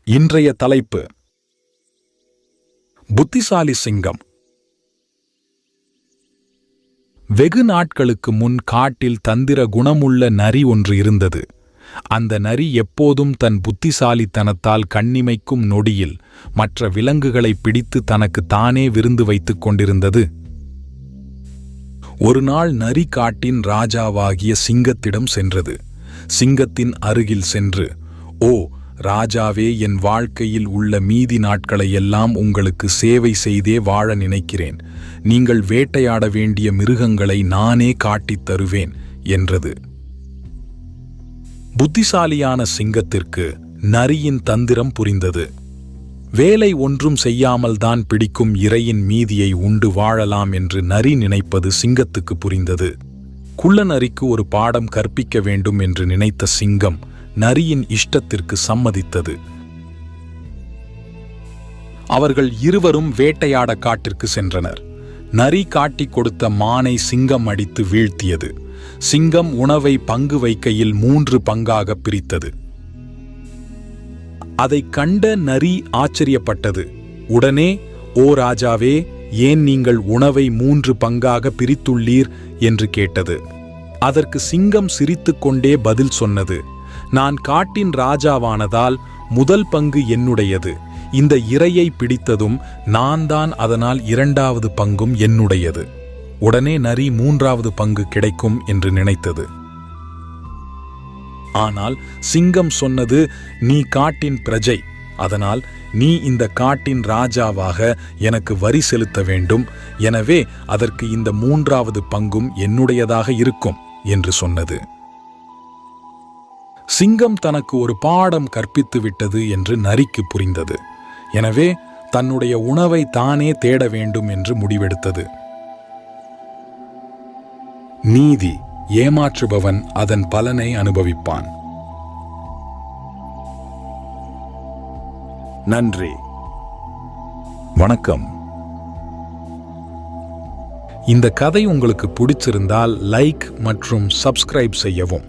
இன்றைய தலைப்பு: புத்திசாலி சிங்கம். வெகு நாட்களுக்கு முன் காட்டில் தந்திர குணமுள்ள நரி ஒன்று இருந்தது. அந்த நரி எப்போதும் தன் புத்திசாலித்தனத்தால் கண்ணிமைக்கும் நொடியில் மற்ற விலங்குகளை பிடித்து தனக்கு தானே விருந்து வைத்துக் கொண்டிருந்தது. ஒரு நாள் நரி காட்டின் ராஜாவாகிய சிங்கத்திடம் சென்றது. சிங்கத்தின் அருகில் சென்று, "ஓ ராஜாவே, என் வாழ்க்கையில் உள்ள மீதி நாட்களையெல்லாம் உங்களுக்கு சேவை செய்தே வாழ நினைக்கிறேன். நீங்கள் வேட்டையாட வேண்டிய மிருகங்களை நானே காட்டித் தருவேன்" என்றது. புத்திசாலியான சிங்கத்திற்கு நரியின் தந்திரம் புரிந்தது. வேலை ஒன்றும் செய்யாமல் தான் பிடிக்கும் இரையின் மீதியை உண்டு வாழலாம் என்று நரி நினைப்பது சிங்கத்துக்கு புரிந்தது. குள்ள நரிக்கு ஒரு பாடம் கற்பிக்க வேண்டும் என்று நினைத்த சிங்கம் நரியின் இஷ்டத்திற்கு சம்மதித்தது. அவர்கள் இருவரும் வேட்டையாட காட்டிற்கு சென்றனர். நரி காட்டிக் கொடுத்த மானை சிங்கம் அடித்து வீழ்த்தியது. சிங்கம் உணவை பங்கு வைக்கையில் 3 பங்காக பிரித்தது. அதைக் கண்ட நரி ஆச்சரியப்பட்டது. உடனே, "ஓ ராஜாவே, ஏன் நீங்கள் உணவை 3 பங்காக பிரித்துள்ளீர்?" என்று கேட்டது. அதற்கு சிங்கம் சிரித்துக்கொண்டே பதில் சொன்னது, "நான் காட்டின் ராஜாவானதால் முதல் பங்கு என்னுடையது. இந்த இரையை பிடித்ததும் நான் தான், அதனால் 2வது பங்கும் என்னுடையது." உடனே நரி 3வது பங்கு கிடைக்கும் என்று நினைத்தது. ஆனால் சிங்கம் சொன்னது, "நீ காட்டின் பிரஜை, அதனால் நீ இந்த காட்டின் ராஜாவாக எனக்கு வரி செலுத்த வேண்டும். எனவே அதற்கு இந்த 3வது பங்கும் என்னுடையதாக இருக்கும்" என்று சொன்னது. சிங்கம் தனக்கு ஒரு பாடம் கற்பித்து விட்டது என்று நரிக்கு புரிந்தது. எனவே தன்னுடைய உணவை தானே தேட வேண்டும் என்று முடிவெடுத்தது. நீதி: ஏமாற்றுபவன் அதன் பலனை அனுபவிப்பான். நன்றி. வணக்கம். இந்த கதை உங்களுக்கு பிடிச்சிருந்தால் லைக் மற்றும் சப்ஸ்கிரைப் செய்யவும்.